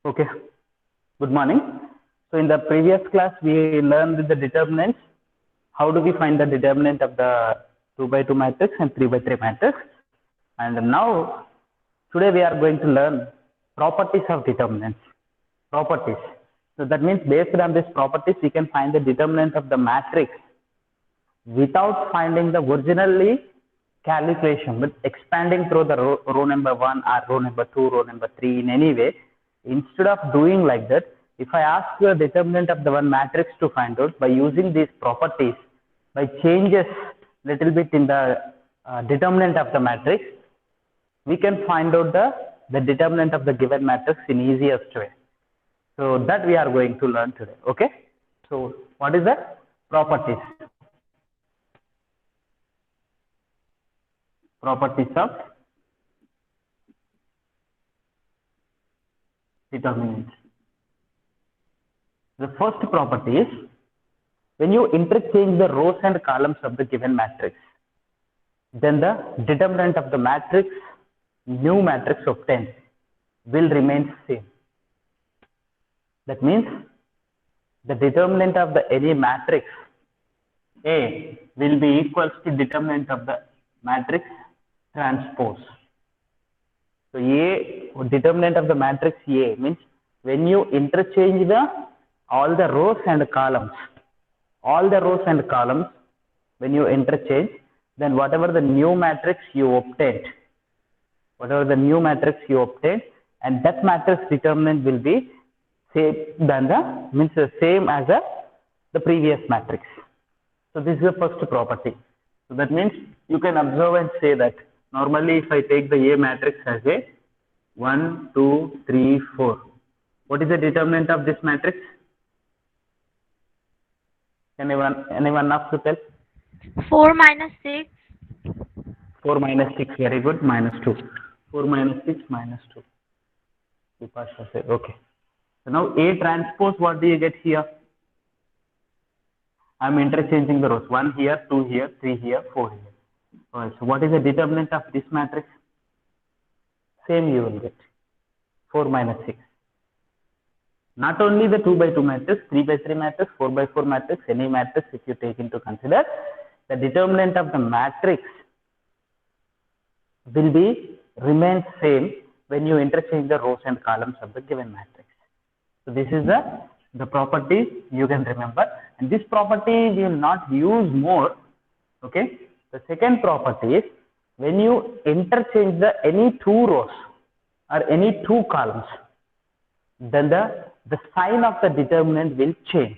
Okay, good morning. So in the previous class, we learned the determinants. How do we find the determinant of the 2 by 2 matrix and 3 by 3 matrix? And now, today we are going to learn properties of determinants. Properties. So that means based on these properties, we can find the determinant of the matrix without finding the originally calculation, but expanding through the row number 1 or row number 2, row number 3 in any way. Instead of doing like that, if I ask the determinant of the one matrix to find out by using these properties, by changes little bit in the determinant of the matrix, we can find out the determinant of the given matrix in easiest way. So that we are going to learn today. Okay. So what is the properties? Properties of determinants. The first property is when you interchange the rows and columns of the given matrix, then the determinant of the matrix, new matrix obtained, will remain same. That means the determinant of the any matrix A will be equals to determinant of the matrix transpose. So A, determinant of the matrix A means when you interchange all the rows and columns, when you interchange, then whatever the new matrix you obtained, and that matrix determinant will be same than same as the previous matrix. So this is the first property. So that means you can observe and say that normally if I take the A matrix as a 1, 2, 3, 4, what is the determinant of this matrix? Anyone knows to tell? 4 minus 6. 4 minus 6, very good, minus 2. 4 minus 6 minus 2. Okay. So now A transpose, what do you get here? I am interchanging the rows. 1 here, 2 here, 3 here, 4 here. Alright, so what is the determinant of this matrix? Same you will get. 4 minus 6. Not only the 2 by 2 matrix, 3 by 3 matrix, 4 by 4 matrix, any matrix if you take into consider, the determinant of the matrix will be remain same when you interchange the rows and columns of the given matrix. So this is the property you can remember, and this property we will not use more. Okay. The second property is when you interchange the any two rows or any two columns, then the sign of the determinant will change.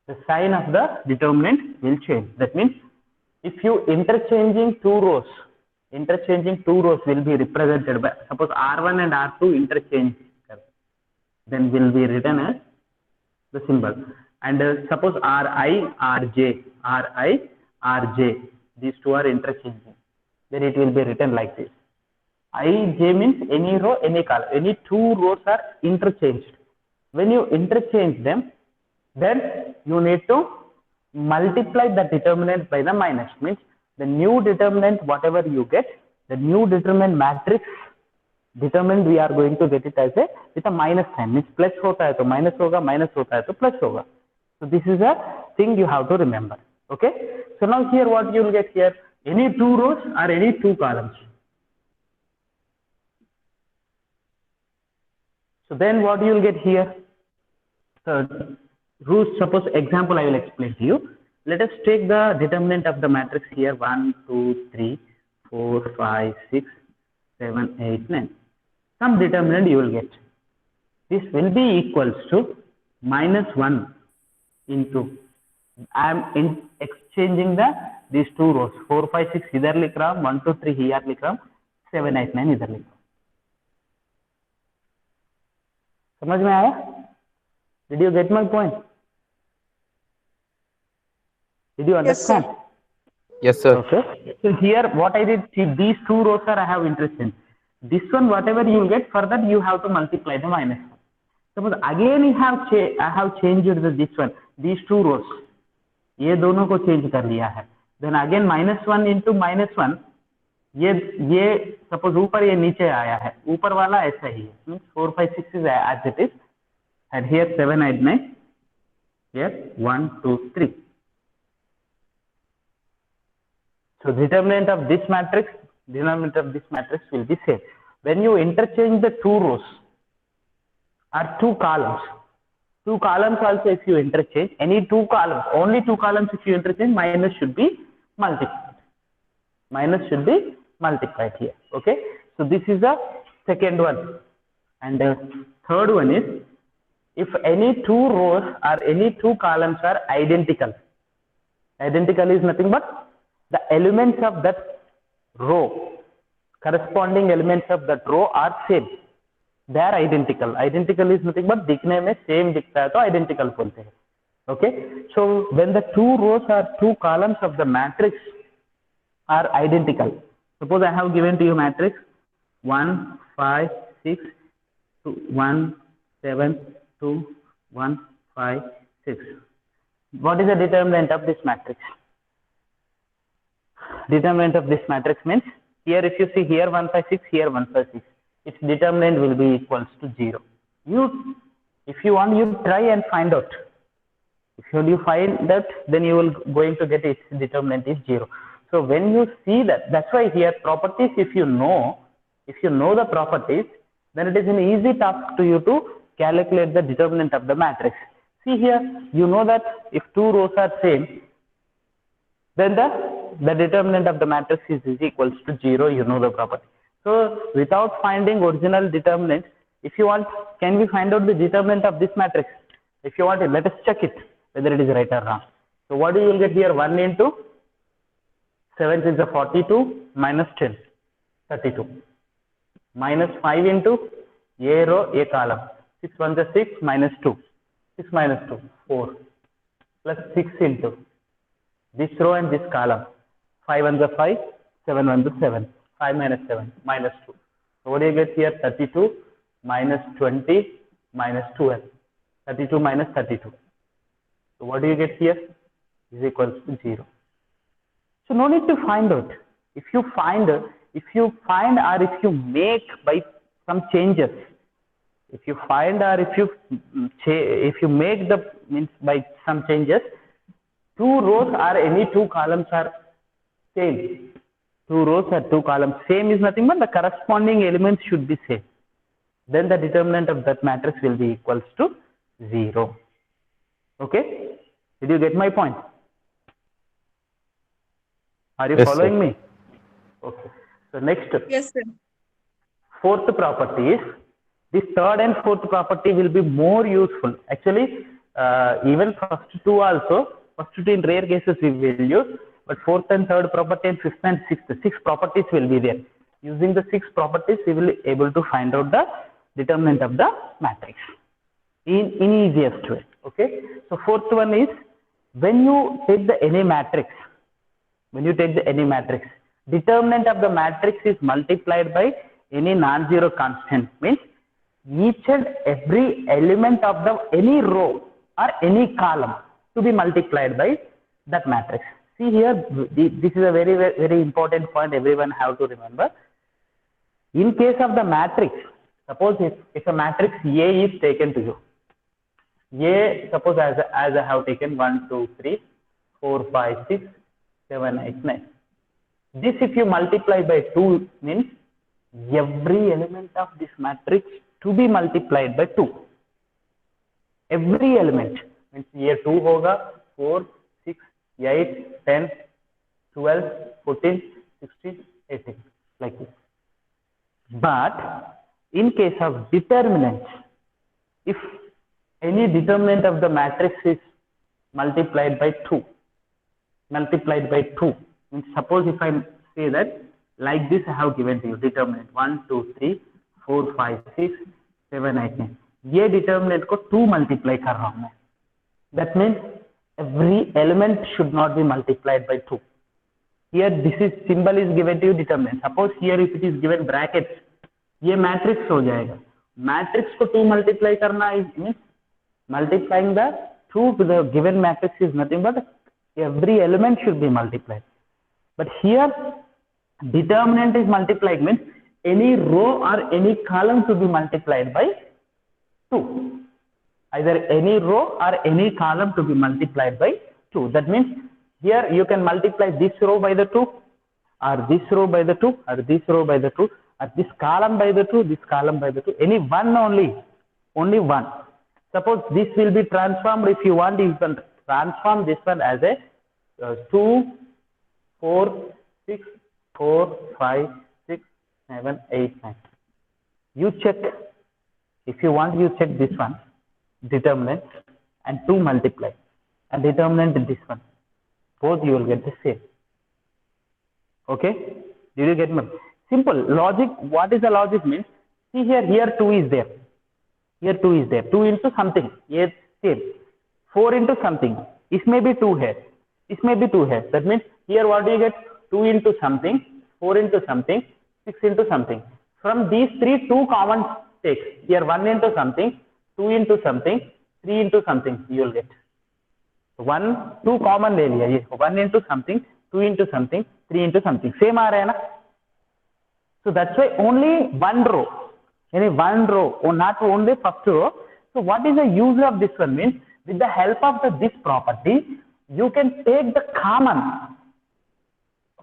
The sign of the determinant will change. That means if you interchanging two rows will be represented by, suppose R1 and R2 interchange, then will be written as the symbol. And suppose Ri, Rj, these two are interchanging, then it will be written like this. Ij means any row, any column, any two rows are interchanged. When you interchange them, then you need to multiply the determinant by the minus, means the new determinant whatever you get, the new determinant matrix determinant we are going to get it as a with a minus sign, means plus hota hai to minus hoga, minus hota hai to plus hoga. So this is a thing you have to remember. Okay. So now here what you will get here, any two rows or any two columns. So then what you will get here? So rows, suppose example I will explain to you. Let us take the determinant of the matrix here 1, 2, 3, 4, 5, 6, 7, 8, 9. Some determinant you will get. This will be equals to minus 1 into, I am exchanging these two rows 4, 5, 6 इधर लिख रहा हूँ, 1, 2, 3 here लिख रहा हूँ, 7, 8, 9 इधर लिख रहा हूँ. समझ में आया? Did you get my point? Did you understand? Yes, sir. Okay. So here what I did, see these two rows are I have interest. This one whatever you will get, further you have to multiply the minus 1. Suppose again I have changed this one, these two rows. ये दोनों को change कर लिया है. Then again minus 1 into minus 1 ये suppose ऊपर ये नीचे आया है, ऊपर वाला ऐसा ही है, means 4 5 6 is as it is, and here 7 8 9, here 1 2 3. So determinant of this matrix, denominator of this matrix will be same. When you interchange the two rows or two columns also, if you interchange any two columns, only two columns if you interchange, minus should be multiplied. Minus should be multiplied here. Okay. So this is the second one. And the third one is, if any two rows or any two columns are identical. Identical is nothing but the elements of that row, corresponding elements of that row are same. They are identical. Identical is nothing but दिखने में same दिखता है तो identical बोलते हैं. Okay. So when the two rows or two columns of the matrix are identical. Suppose I have given to you matrix 1 5 6 2 1 7 2 1 5 6. What is the determinant of this matrix? Determinant of this matrix means, here if you see here 1 5 6, here 1 5 6, its determinant will be equals to 0. If you want, you try and find out. If you find that, then you will going to get its determinant is 0. So when you see that, that's why here properties, if you know the properties, then it is an easy task to you to calculate the determinant of the matrix. See here, you know that if two rows are same, then the determinant of the matrix is equals to 0. You know the property. So without finding original determinant, if you want, can we find out the determinant of this matrix? If you want it, let us check it whether it is right or wrong. So what you will get here? 1 into 7 is a 42 minus 10, 32. Minus 5 into A row, A column. 6 1 is 6 minus 2. 6 minus 2, 4. Plus 6 into this row and this column. 5 1 is 5, 7 1 is 7. 5 minus 7, minus 2. So what do you get here? 32 minus 20 minus 12. 32 minus 32. So what do you get here? Is equals to 0. So no need to find out. If you find or if you make by some changes, if you find or if you make the means by some changes, two rows or any two columns are same. Two rows or two columns same is nothing but the corresponding elements should be same. Then the determinant of that matrix will be equals to 0. Okay? Did you get my point? Are you following me? Okay. So next. Yes, sir. Fourth property is, this third and fourth property will be more useful. Actually, even first two also, first two in rare cases we will use, but fourth and third property and fifth and sixth, 6 properties will be there. Using the 6 properties, we will be able to find out the determinant of the matrix in easiest way. Okay. So fourth one is, when you take any matrix, determinant of the matrix is multiplied by any non-zero constant, means each and every element of any row or any column to be multiplied by that matrix. See here, this is a very, very important point everyone have to remember. In case of the matrix, suppose if a matrix A is taken to you, A, suppose as I have taken 1, 2, 3, 4, 5, 6, 7, 8, 9. This if you multiply by 2 means every element of this matrix to be multiplied by 2. Every element means ये 2 होगा, 4, 6, 8, 10, 12, 14, 16, 18, like this. But in case of determinants, if any determinant of the matrix is multiplied by 2, means suppose if I say that like this, I have given to you determinant 1, 2, 3, 4, 5, 6, 7, 8, 9. ये determinant को 2 multiply कर रहा हूँ मैं. That means every element should not be multiplied by 2. Here this is symbol is given to you determinant. Suppose here if it is given brackets, ये matrix हो जाएगा. Matrix को 2 multiply करना means multiplying the 2 to the given matrix is nothing but every element should be multiplied. But here Determinant is multiplied means any row or any column to be multiplied by 2. Either any row or any column to be multiplied by 2. That means here you can multiply this row by the 2, or this row by the 2, or this row by the 2, or this column by the 2, this column by the 2. Any one only one. Suppose this will be transformed. If you want, you can transform this one as a 2, 4, 6, 4, 5, 6, 7, 8, 9. You check. If you want, you check this one, determinant, and 2 multiply, and determinant this one. Both you will get the same. Okay? Did you get me? Simple logic. What is the logic means? See here 2 is there. Here 2 is there. 2 into something. Yes, same. 4 into something. It may be 2 here. It may be 2 here. That means here what do you get? 2 into something, 4 into something, 6 into something. From these 3, 2 common takes. Here 1 into something, 2 into something, 3 into something you will get. 1, 2 common ले लिया ये. 1 into something, 2 into something, 3 into something. Same आ रहा है ना? So that's why only one row. Any one row, or not only first row. So what is the use of this one means? With the help of this property, you can take the common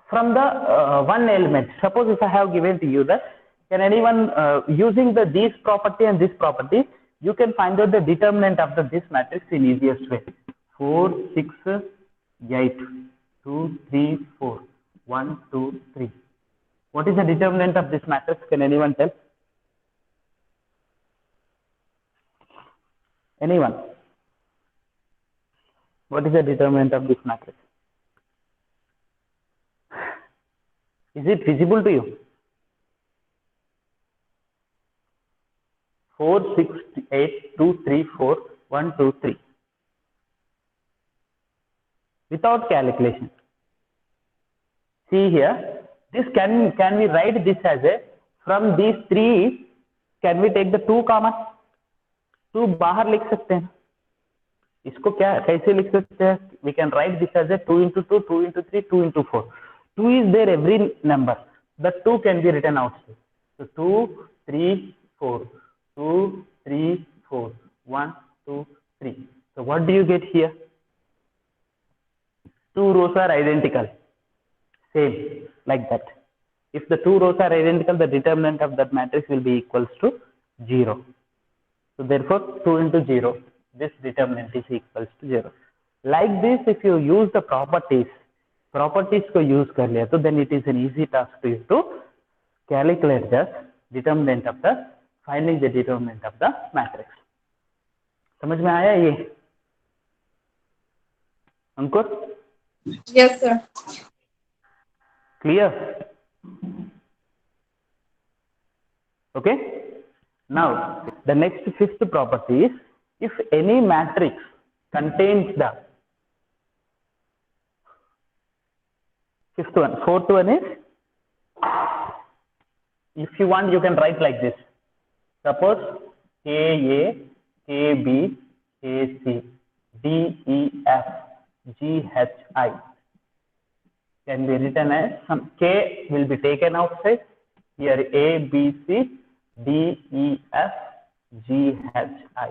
from the one element. Suppose if I have given to you that, can anyone using these property and this property, you can find out the determinant of this matrix in easiest way. 4, 6, 8, 2, 3, 4, 1, 2, 3. What is the determinant of this matrix? Can anyone tell? Anyone? What is the determinant of this matrix? Is it visible to you? 4, 6, 8, 2, 3, 4, 1, 2, 3. Without calculation. See here, this can we write this as a, from these 3, can we take the 2 common? 2 बाहर लिख सकते हैं. इसको क्या कैसे लिख सकते हैं? We can write this as a 2 into 2, 2 into 3, 2 into 4. 2 is there every number. The 2 can be written outside. So 2, 3, 4, 2, 3, 4, 1, 2, 3. So what do you get here? 2 rows are identical. Same like that. If the 2 rows are identical, the determinant of that matrix will be equals to 0. So therefore 2 into 0, this determinant is equals to 0. Like this, if you use the properties को use कर लिया, तो then it is an easy task to you to calculate the determinant of the, finding the determinant of the matrix. समझ में आया ये? अंकुर? Yes, sir. Clear? Okay? Now, the next 5th property is, if any matrix contains the 5th one, 4th one is, if you want, you can write like this. Suppose KA, KB, AC, DEF, GHI can be written as, some K will be taken outside. Here A, B, C, D, E, F, G, H, I.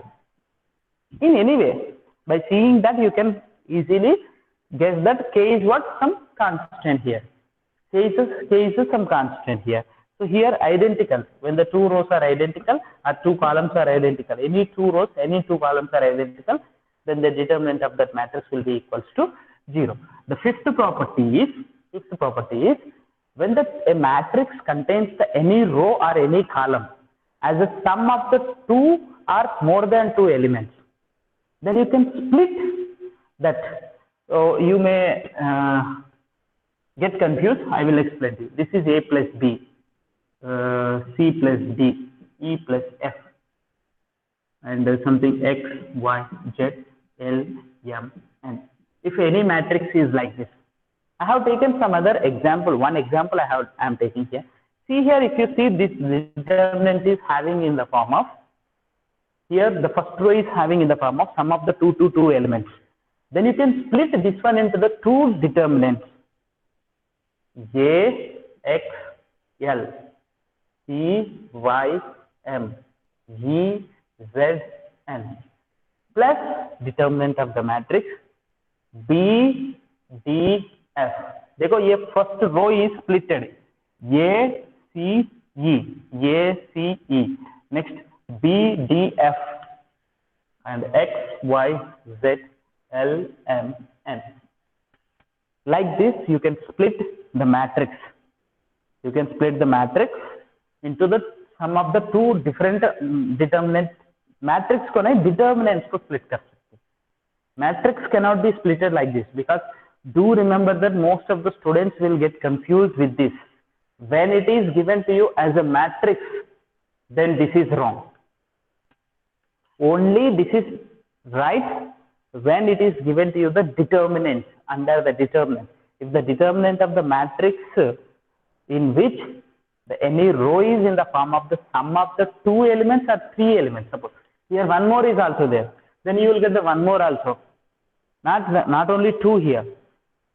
In any way, by seeing that, you can easily guess that K is what? Some constant here. K is some constant here. So here identical. When the 2 rows are identical or 2 columns are identical, any 2 rows, any 2 columns are identical, then the determinant of that matrix will be equals to 0. The 5th property is, when a matrix contains any row or any column as a sum of the 2 or more than 2 elements, then you can split that. So you may get confused. I will explain to you. This is A plus B, C plus D, E plus F, and something X, Y, Z, L, M, N. If any matrix is like this, I have taken some other example. One example I am taking here. See here, if you see this determinant is having in the form of, here the first row is having in the form of sum of the 2 elements. Then you can split this one into the 2 determinants, A X L C Y M G Z N plus determinant of the matrix B D F. देखो ये first row is splitted, A C E, next B D F and X Y Z L M N. Like this you can split the matrix. You can split the matrix into the sum of the two different determinant. Matrix को नहीं, determinants को split कर सकते. Matrix cannot be splitted like this, because do remember that most of the students will get confused with this. When it is given to you as a matrix, then this is wrong. Only this is right when it is given to you the determinant under the determinant. If the determinant of the matrix in which any row is in the form of the sum of the two elements or three elements, suppose here one more is also there, then you will get the one more also, not only two here.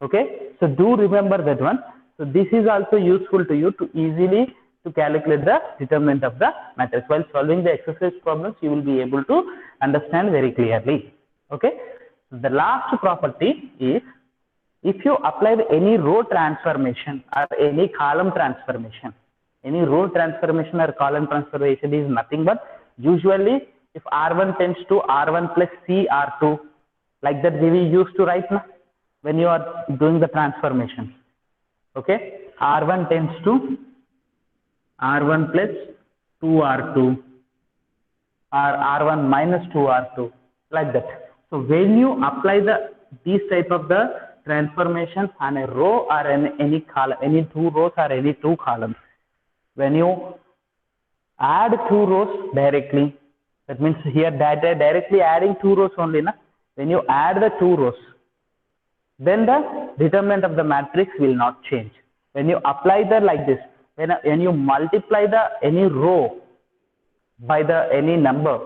Okay, so do remember that one. So this is also useful to you to easily to calculate the determinant of the matrix. While solving the exercise problems, you will be able to understand very clearly. Okay, the last property is, if you apply any row transformation or any column transformation, any row transformation or column transformation is nothing but usually if R1 tends to R1 plus C R2, like that we used to write now when you are doing the transformation. Okay, R1 tends to R1 plus 2R2 or R1 minus 2R2, like that. So when you apply these type of the transformation on a row or any column, any two rows or any two columns, when you add two rows directly, that means here directly adding two rows only, na? When you add the two rows, then the determinant of the matrix will not change. When you apply that like this, when you multiply any row by any number,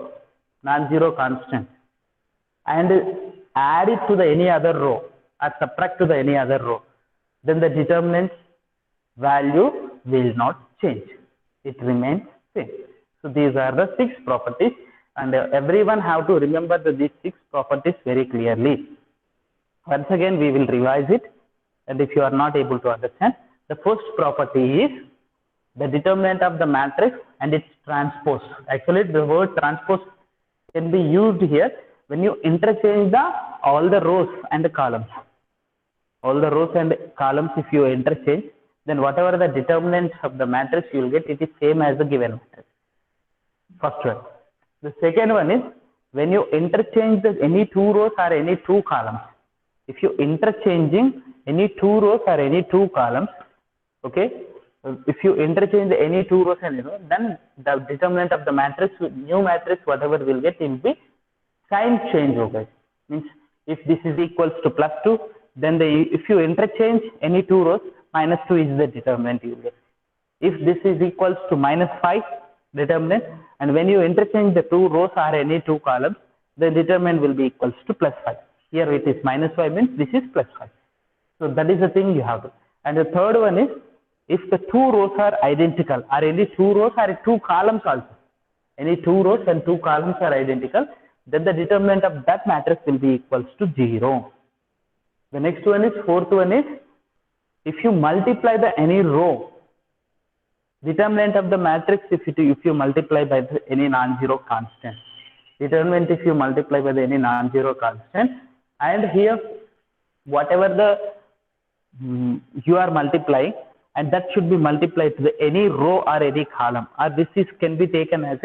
non-zero constant, and add it to any other row or subtract to any other row, then the determinant value will not change. It remains same. So these are the 6 properties, and everyone have to remember these 6 properties very clearly. Once again we will revise it, and if you are not able to understand, the first property is the determinant of the matrix and its transpose. Actually the word transpose can be used here when you interchange all the rows and the columns. All the rows and columns, if you interchange, then whatever the determinant of the matrix you will get, it is same as the given matrix. First one. The second one is when you interchange any two rows or any two columns. If you interchanging any two rows or any two columns, okay, if you interchange any two rows and then the determinant of the matrix, new matrix, whatever will get, will be sign change. Okay, means if this is equals to plus 2, then if you interchange any two rows, minus 2 is the determinant you will get. If this is equals to minus 5 determinant, and when you interchange the two rows or any two columns, the determinant will be equals to plus 5. Here it is minus 5 means this is plus 5. So that is the thing you have to. And the third one is, if the two rows are identical, or any two rows or two columns also, any two rows and two columns are identical, then the determinant of that matrix will be equals to 0. The next one is, fourth one is, if you multiply any row, determinant of the matrix, if you multiply by any non-zero constant, determinant if you multiply by any non-zero constant, and here whatever you are multiplying, and that should be multiplied to any row or any column, or this can be taken as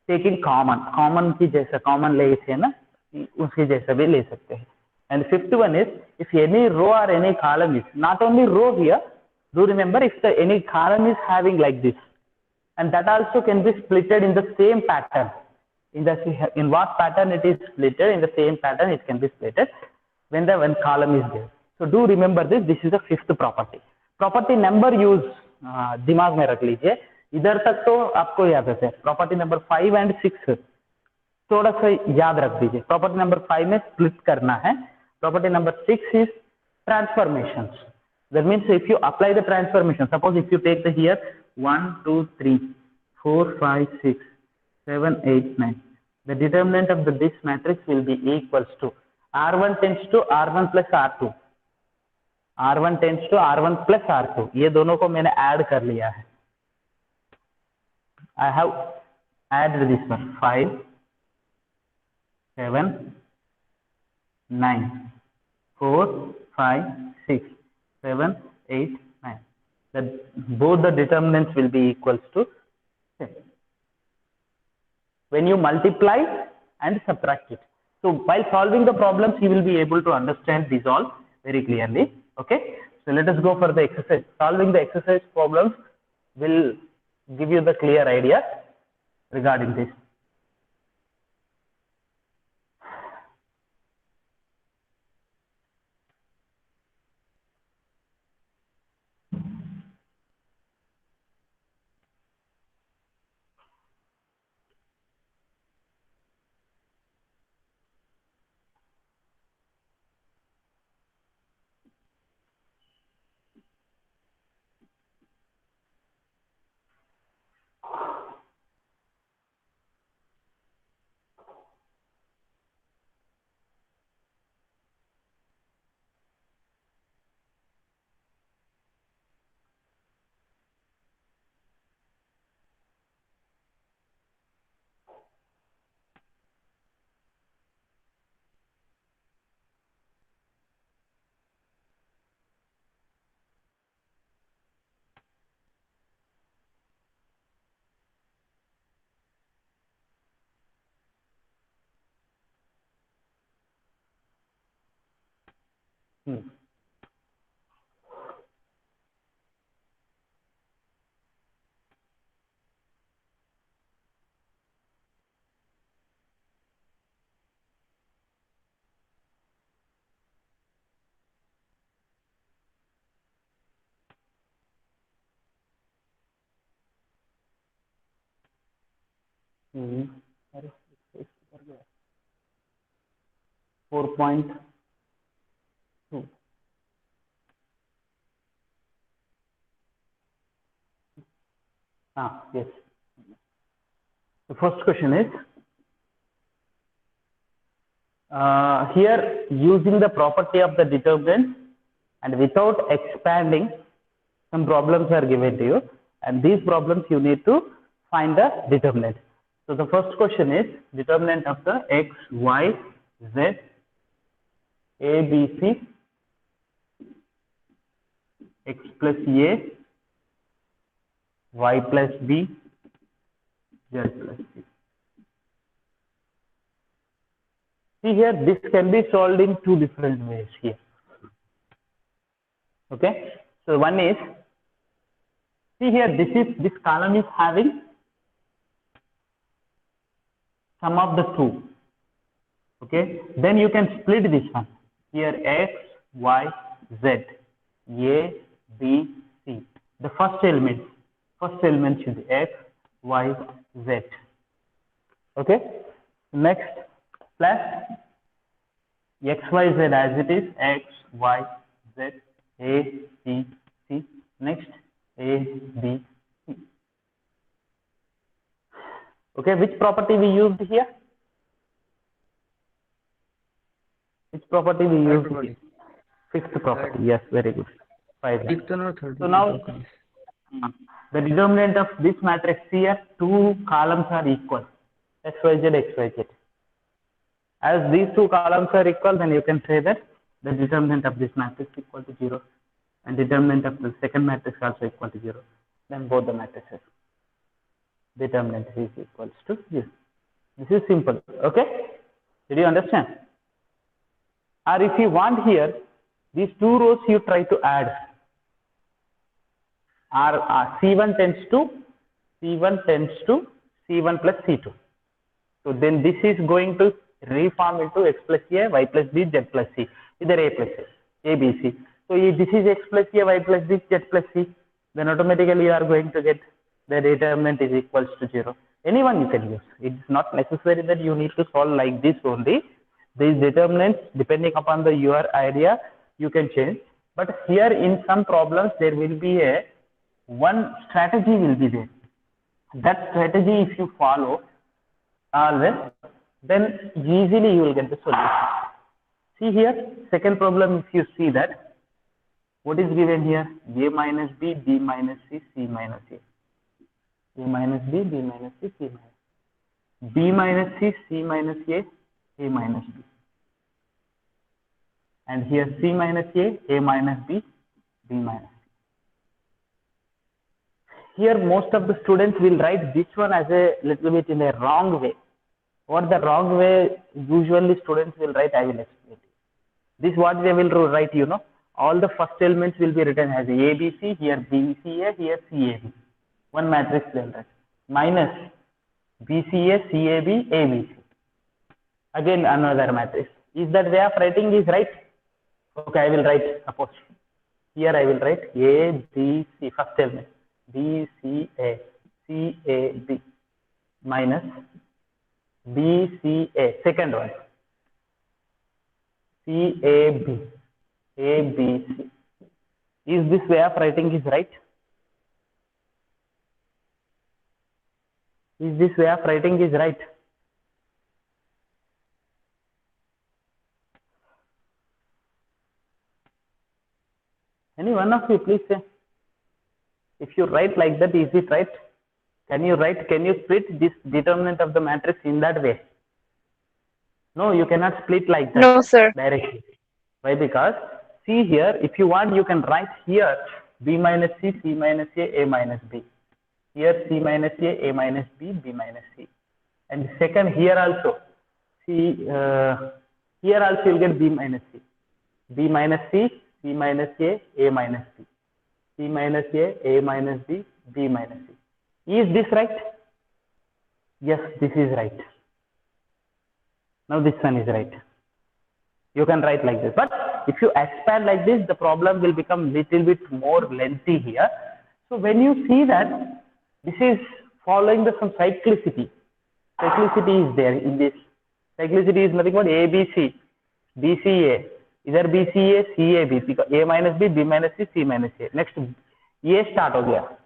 taking common की जैसा common ले इसे ना उसके जैसा भी ले सकते हैं. And fifth one is, if any row or any column is, not only row here, do remember, if any column is having like this, and that also can be splitted in the same pattern. In what pattern it is splitted, in the same pattern it can be splitted when the one column is there. So do remember this. This is the fifth property. Property number use दिमाग में रख लीजिए. इधर तक तो आपको याद है. Property number 5 and 6 थोड़ा सा याद रख दीजिए. Property number 5 में split करना है. Property number 6 is transformations. That means if you apply the transformation, suppose if you take the here 1, 2, 3, 4, 5, 6, 7, 8, 9, the determinant of this matrix will be equals to R1 tends to R1 plus R2. R1 tends to R1 plus R2. ये दोनों को मैंने add कर लिया है. I have added this one 5, 7, 9, 4, 5, 6, 7, 8, 9. That both the determinants will be equals to 10. When you multiply and subtract it. So while solving the problems, you will be able to understand these all very clearly. Okay. So let us go for the exercise. Solving the exercise problems will give you the clear idea regarding this. Hmm. 4.2. Yes. The first question is, here using the property of the determinant and without expanding, some problems are given to you, and these problems you need to find the determinant. So the first question is determinant of the x, y, z, a, b, c, x plus a, y plus b, z plus c. See here, this can be solved in two different ways here. Okay, so one is, see here, this column is having sum of the two. Okay, then you can split this one. Here x, y, z, a, b, c. The first element should be x, y, z. Okay, next plus x, y, z as it is, x, y, z, a, b, c. Next a, b, c. Okay, which property we used here? Which property we used here? Fifth property. Yes, very good. Fifth or third. So now the determinant of this matrix here, two columns are equal, x, y, z, x, y, z. As these two columns are equal, then you can say that the determinant of this matrix is equal to 0, and determinant of the second matrix also equal to 0. Then both the matrices determinant is equals to 0. This is simple. Okay, did you understand? Or if you want here, these two rows you try to add. C1 tends to C1 plus C2. So then this is going to reform into x plus a, y plus b, z plus c. Either a plus a, b, c. So if this is x plus a, y plus b, z plus c, then automatically you are going to get the determinant is equals to 0. Anyone you can use. It is not necessary that you need to solve like this only. These determinants, depending upon your idea, you can change. But here in some problems there will be a one strategy will be there. That strategy if you follow always, then easily you will get the solution. See here, second problem, if you see that, what is given here? A minus B, B minus C, C minus A. A minus B, B minus C, C minus A. B minus C, C minus A minus B. And here C minus A minus B, B minus C. Here most of the students will write this one as a little bit in a wrong way. What the wrong way usually students will write, I will explain. This what they will write, you know, all the first elements will be written as ABC, here BCA, here CAB. One matrix they will write. Minus BCA, CAB, ABC. Again another matrix. Is that way of writing is right? Okay, I will write, suppose. Here I will write A, B, C, first element. B, C, A, C, A, B. Minus B, C, A, second one. C, A, B. A, B, C. Is this way of writing is right? Is this way of writing is right? Any one of you please say. If you write like that, is it right? Can you split this determinant of the matrix in that way? No, you cannot split like that. No, sir. Directly. Why? Because see here, if you want, you can write here B minus C, C minus A minus B. Here C minus A minus B, B minus C. And second here also, C, here also you will get B minus C. B minus C, C minus A minus B. C minus A minus B, B minus C. Is this right? Yes, this is right. Now this one is right. You can write like this. But if you expand like this, the problem will become little bit more lengthy here. So when you see that this is following the some cyclicity. Cyclicity is there in this. Cyclicity is nothing but ABC, BCA. Either BCA, CAB, because A minus B, B minus C, C minus A. Next A start हो गया.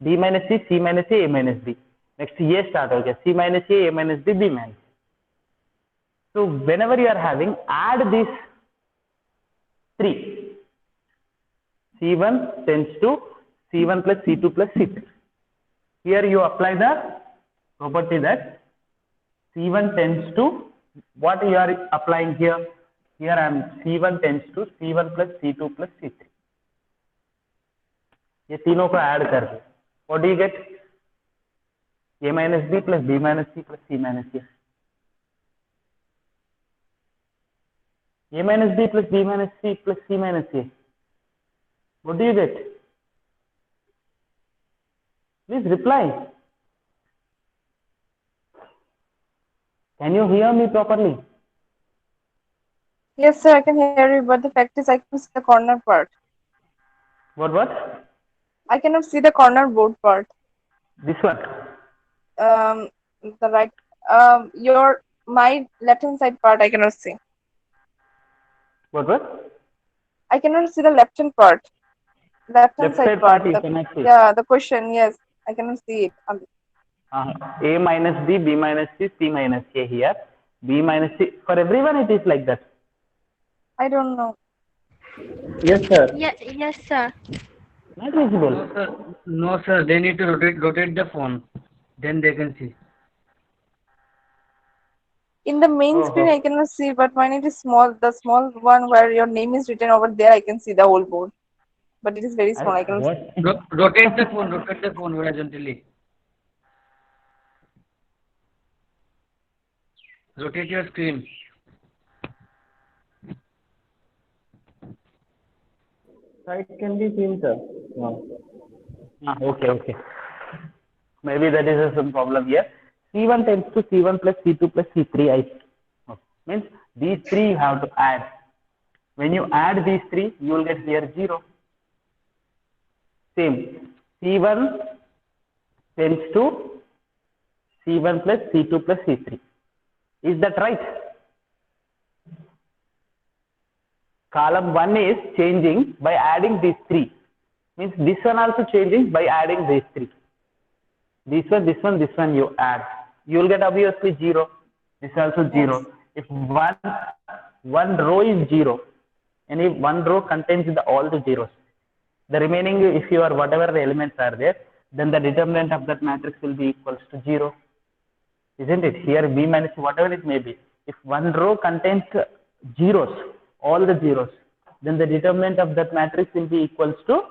B minus C, C minus A minus B. Next A start हो गया. C minus A minus B, B minus C. So whenever you are having, add these three. C1 tends to C1 plus C2 plus C3. Here you apply the property that C1 tends to, what you are applying here? Here I am C1 tends to C1 plus C2 plus C3. ये तीनों को add कर दो. What do you get? A minus B plus B minus C plus C minus A. A minus B plus B minus C plus C minus A. What do you get? Please reply. Can you hear me properly? Yes, sir, I can hear you, but the fact is I can see the corner part. What? I cannot see the corner board part. This one. The right, my left hand side part I cannot see. What? I cannot see the left hand part. Left hand side part. You cannot see. Yeah, the question, yes, I cannot see it. A minus B, B minus C, C minus A here. B minus C. For everyone it is like that. I don't know. Yes, sir. Yes, sir. Not visible. No, sir. No, sir. They need to rotate the phone. Then they can see. In the main screen I cannot see, but when it is small, the small one where your name is written over there, I can see the whole board. But it is very small. I cannot see. Rotate the phone horizontally. Rotate your screen. It can be seen, sir. No. Okay. Maybe that is some problem here. C1 tends to C1 plus C2 plus C3. Means these three you have to add. When you add these three, you will get here 0. Same. C1 tends to C1 plus C2 plus C3. Is that right? column 1 is changing by adding these 3. Means this one also changing by adding these 3. This one you add. You will get obviously 0. This also 0. If one row is 0, and if one row contains all the zeros, the remaining, if you are whatever the elements are there, then the determinant of that matrix will be equals to 0. Isn't it? Here B minus whatever it may be. If one row contains zeros, all the zeros, then the determinant of that matrix will be equals to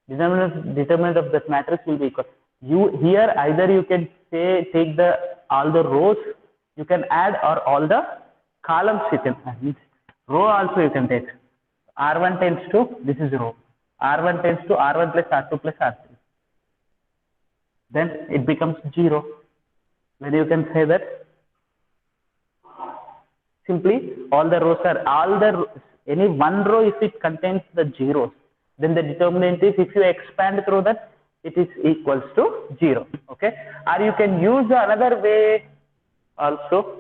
determinant of that matrix will be equal. Here either you can say take all the rows you can add, or all the columns you can add. Row also you can take. R1 tends to, this is row. R1 tends to R1 plus R2 plus R3. Then it becomes 0. Then you can say that simply all the rows are any one row, if it contains the zeros, then the determinant is, if you expand through that, it is equals to 0. Okay, or you can use another way also.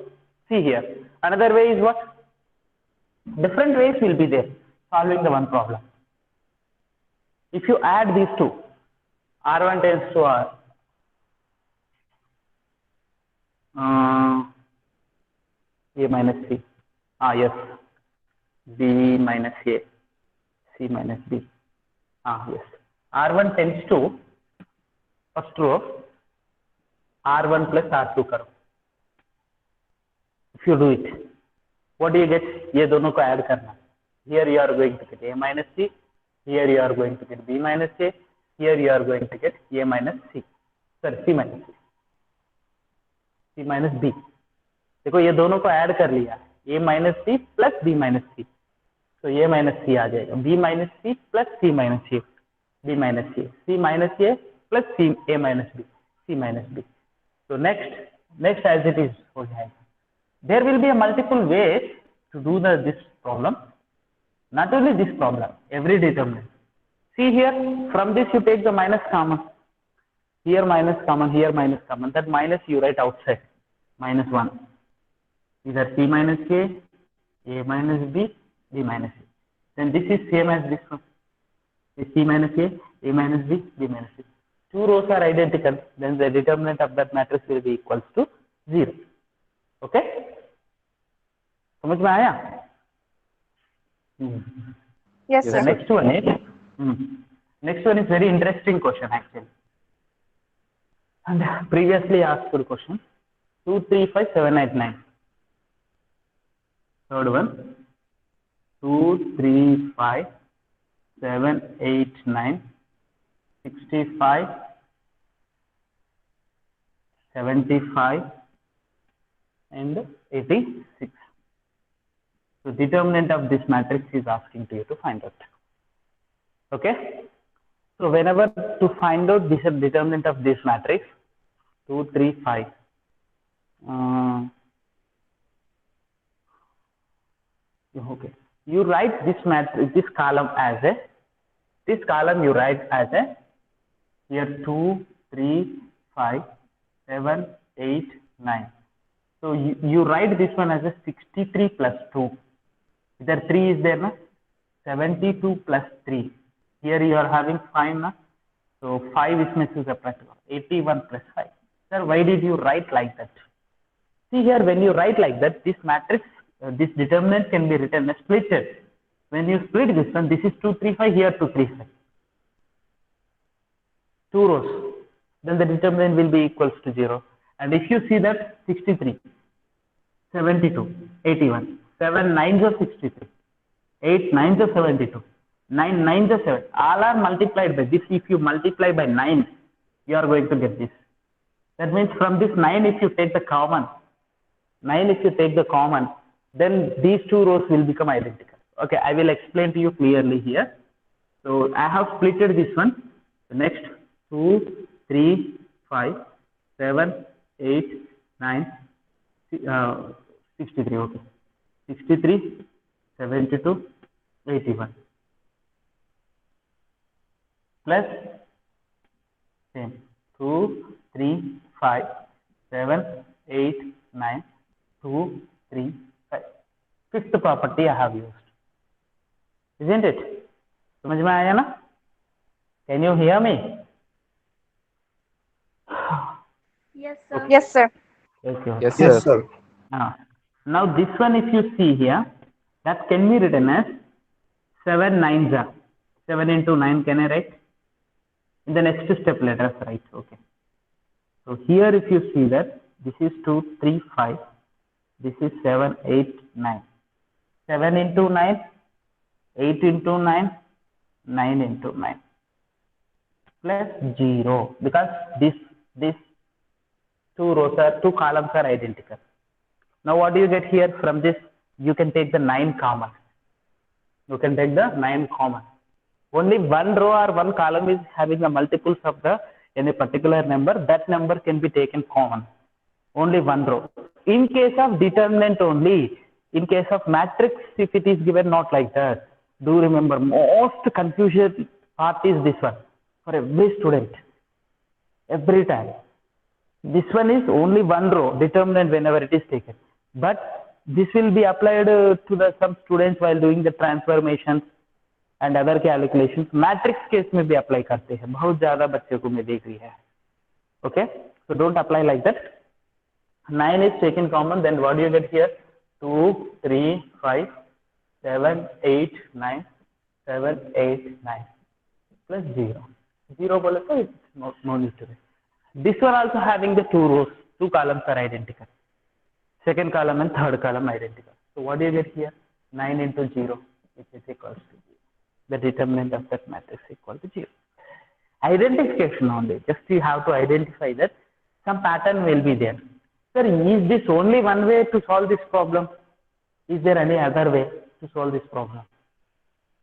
See here, another way is what? Different ways will be there solving the one problem. If you add these two, R1 tends to A minus C. Yes. B minus A. C minus B. Yes. R1 tends to, first row, R1 plus R2 करो. If you do it, what do you get? ये दोनों को add करना. Here you are going to get A minus C. Here you are going to get B minus A. Here you are going to get A minus C. Sorry, C minus C. C minus B. देखो ये दोनों को add कर लिया. A minus C plus B minus C. तो A minus C आ जाएगा. B minus C plus C minus A. B minus A. C minus A plus C A minus B. C minus B. So next as it is हो जाएगा. There will be a multiple ways to do this problem. Not only this problem, every determinant. See here, from this you take the minus common. Here minus common, here minus common. That minus you write outside. Minus 1. Either C minus A minus B, B minus A. Then this is same as this one. C minus A minus B, B minus C. Two rows are identical. Then the determinant of that matrix will be equals to 0. Okay? समझ में आया? Yes, sir. The next one is very interesting question actually. And previously asked question. 2, 3, 5, 7, 8, 9. Third one. 2, 3, 5, 7, 8, 9, 65, 75, and 86. So determinant of this matrix is asking to you to find out. Okay. So whenever to find out this determinant of this matrix, 2, 3, 5. Okay. You write this matrix, this column as a, this column you write as a, here 2, 3, 5, 7, 8, 9. So you write this one as a 63 plus 2. There 3 is there, na? 72 plus 3. Here you are having 5, na? So 5 is missing separate. 81 plus 5. Sir, why did you write like that? See here, when you write like that, this matrix, this determinant can be written as splitted. When you split this one, this is 2, 3, 5, here 2, 3, 5. 2 rows. Then the determinant will be equals to 0. And if you see that 63, 72, 81, 7 9s are 63, 8 9s are 72, 9 9s are 7. All are multiplied by this. If you multiply by 9, you are going to get this. That means from this 9, if you take the common, then these two rows will become identical. Okay, I will explain to you clearly here. So I have splitted this one. The next 2, 3, 5, 7, 8, 9, 63. Okay, 63, 72, 81. Plus same 2, 3, 5, 7, 8, 9, 2, 3, 5. fifth property I have used. Isn't it? समझ में आया ना? Can you hear me? Yes, sir. Yes, sir. Okay. Yes, Yes, sir. sir. Now this one, if you see here, that can be written as 7 nines are 7 into 9. Can I write? In the next step, let us write. Okay. So here, if you see that this is 2, 3, 5. This is 7, 8, 9. 7 into 9, 8 into 9, 9 into 9 plus 0, because this two columns are identical. Now what do you get here from this? You can take the 9 common. You can take the 9 common. Only one row or one column is having the multiples of the any particular number. That number can be taken common. Only one row. In case of determinant only, in case of matrix, if it is given not like that, do remember, most confusion part is this one for every student, every time. This one is only one row, determinant whenever it is taken. But this will be applied to some students while doing the transformations and other calculations. Matrix case में भी apply करते हैं, बहुत ज़्यादा बच्चों को मैं देख रही है. Okay, so don't apply like that. 9 is taken common, then what do you get here? 2, 3, 5, 7, 8, 9, 7, 8, 9 plus 0. 0 बोले तो it's no need to be. This one also having the two rows, two columns are identical. Second column and third column identical. So what do you get here? 9 into 0, which is equals to 0. The determinant of that matrix is equal to 0. Identification only. Just you have to identify that some pattern will be there. Sir, is this only one way to solve this problem? Is there any other way to solve this problem?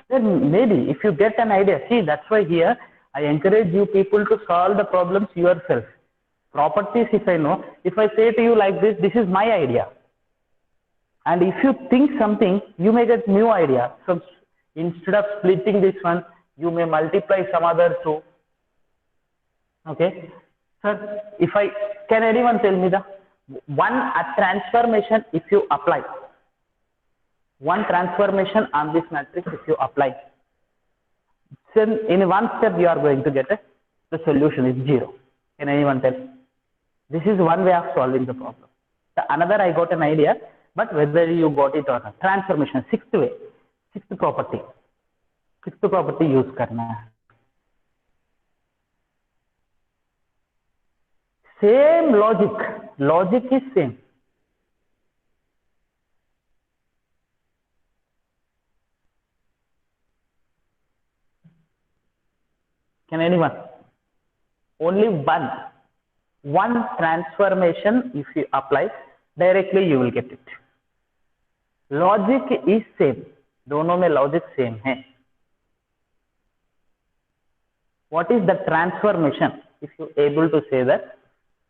Then maybe if you get an idea, see, that's why here I encourage you people to solve the problems yourself. Properties, if I know, if I say to you like this is my idea. And if you think something, you may get new idea. So instead of splitting this one, you may multiply some other two. Okay. Sir, can anyone tell me the a transformation if you apply? One transformation on this matrix if you apply. Then in one step you are going to get the solution is 0. Can anyone tell? This is one way of solving the problem. Another, I got an idea, but whether you got it or not. Transformation, sixth way, sixth property use करना है. Same logic is same. Can anyone? Only one transformation if you apply, directly you will get it. Logic is same. दोनों में logic same है. What is the transformation? If you able to say that,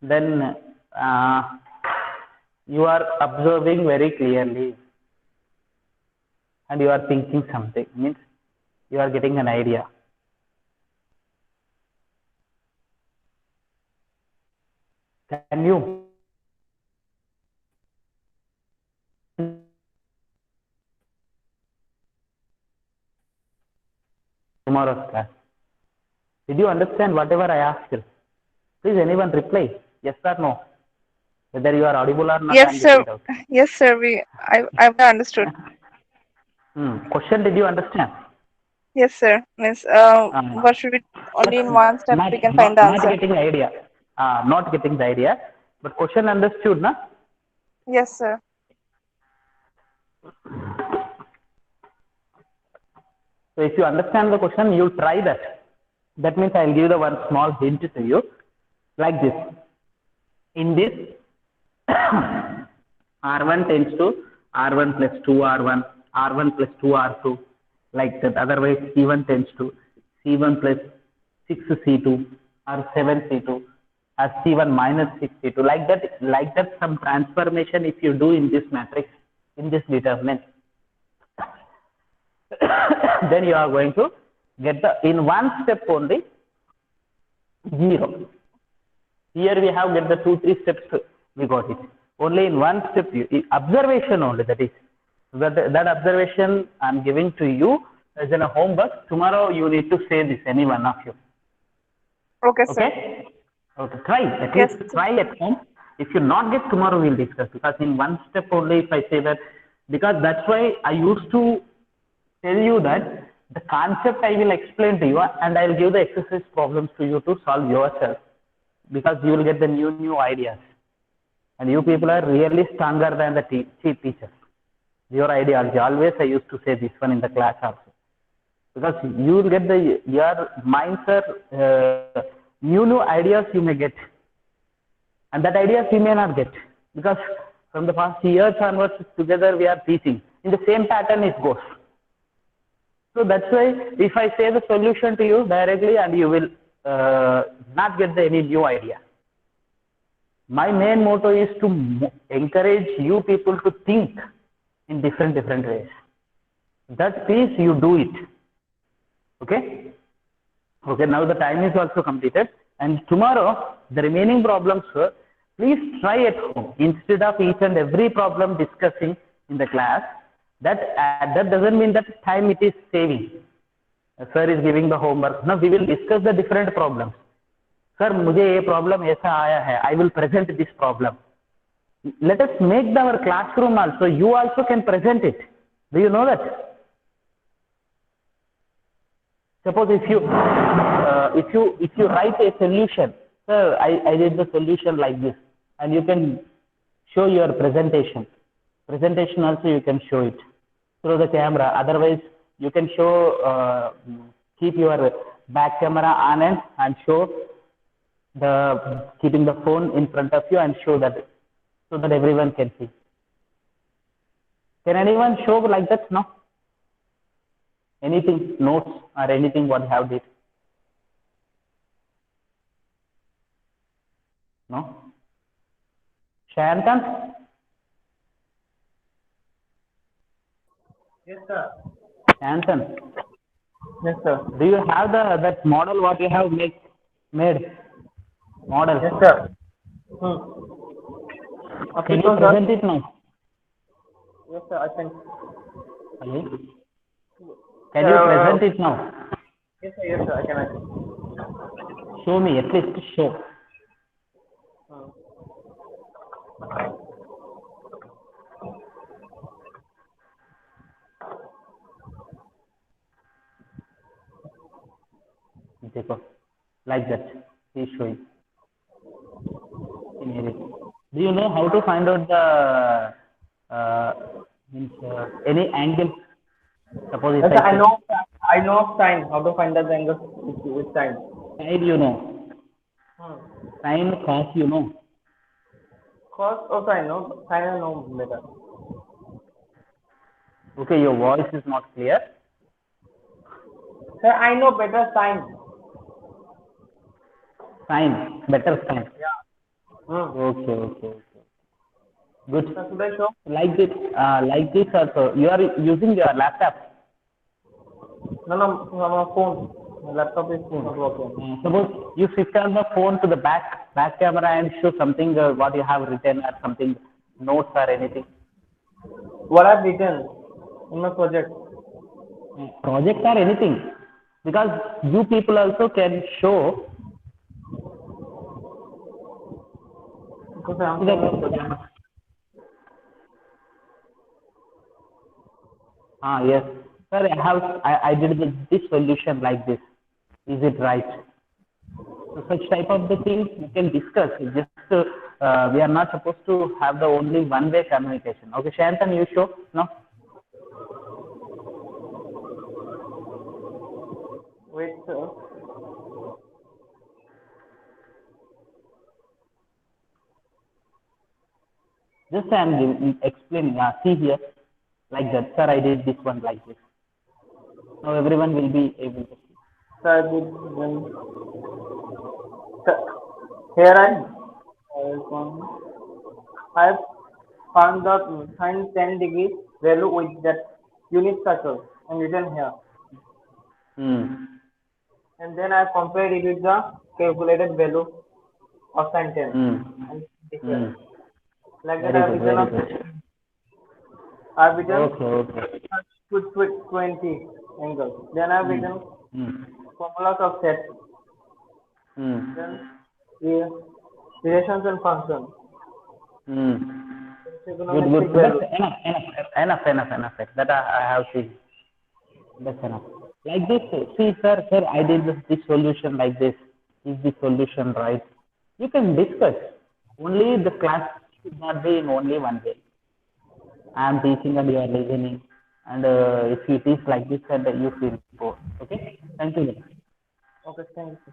then you are observing very clearly and you are thinking something, means you are getting an idea. Can you? Tomorrow's class. Did you understand whatever I asked you? Please, anyone reply, yes or no? Whether you are audible or not. Yes, sir. Yes, sir. I've understood. Question, did you understand? Yes, sir. Miss, what should we only in one step we can find the answer? Not getting the idea. Not getting the idea. But question understood, na? Yes, sir. So if you understand the question, you try that. That means I'll give the one small hint to you, like this. In this, R1 tends to R1 plus 2R1, R1 plus 2R2, like that. Otherwise, C1 tends to C1 plus 6C2 or 7C2 or C1 minus 6C2. Like that, some transformation if you do in this matrix, in this determinant, then you are going to get in one step only 0. Here we have get the 2-3 steps, we got it. Only in one step, observation only, that is. That observation I'm giving to you as in a homework. Tomorrow you need to say this, any one of you. Okay, sir. Okay? Okay. Try. At Yes, least sir. try at home. If you not get, tomorrow we'll discuss. Because in one step only, if I say that, because that's why I used to tell you that the concept I will explain to you and I'll give the exercise problems to you to solve yourself. Because you will get the new ideas. And you people are really stronger than the cheat teachers. Your ideology. Always I used to say this one in the class also. Because you will get your minds are new ideas you may get. And that ideas you may not get. Because from the past years onwards together we are teaching. In the same pattern it goes. So that's why if I say the solution to you directly and you will not get any new idea. My main motto is to encourage you people to think in different ways. That piece you do it. Okay? Okay, now the time is also completed. And tomorrow, the remaining problems, sir, please try at home. Instead of each and every problem discussing in the class, that doesn't mean that time it is saving. Sir is giving the homework. Now we will discuss the different problems. Sir, मुझे ये problem ऐसा आया है. I will present this problem. Let us make our classroom also. You also can present it. Do you know that? Suppose if you write a solution, sir, I did the solution like this, and you can show your presentation. Presentation also you can show it through the camera. Otherwise, you can show, keep your back camera on and show keeping the phone in front of you and show that so that everyone can see. Can anyone show like that? No. Anything, notes or anything what you have did? No? Shantan? Yes, sir. Shantan? Yes, sir. Do you have that model what you have made? Model? Yes, sir. Can you present it now? Yes, sir. I can. Hello? Can you present it now? Yes, sir. Yes, sir. I can. Show me, at least show. Like that. He's showing. Do you know how to find out the any angle? Suppose Yes, sir, I know sine. How to find the angle with sine. Sine you know. Sine, cos you know. Cos also I know. Sine I know better. Okay, your voice is not clear. Sir, I know better sine. Sine, better sine. Yeah. Okay. Good. Sir, should I show? Like this also. You are using your laptop. No, my phone. My laptop is not working. Suppose you shift on the phone to the back camera and show something what you have written or something, notes or anything. What I've written in my project. Project or anything. Because you people also can show. Because I'm doing project. Yes. Sir, I did this solution like this. Is it right? So such type of the things we can discuss. Just we are not supposed to have the only one-way communication. Okay, Shantan, you show? No? Wait, sir. Just I am explaining. See here, like that. Sir, I did this one like this. Now everyone will be able to see. Sir, here I found the sine 10 degrees value with that unit circle and written here. And then I compared it with the calculated value of sine 10. And different. Like that I have written I've written Okay. with 20 angles. Then I've written Hmm. formulas of sets. Hmm. Then relations and functions. Hmm. Good. Trigonometric That's values. enough. That I have seen. That's enough. Like this, see, sir, I did this solution like this. Is the solution right? You can discuss. Only the class should not be in only one way. I am teaching and you are listening. And if it is like this, and you feel bored. Okay? Thank you. Okay, thank you.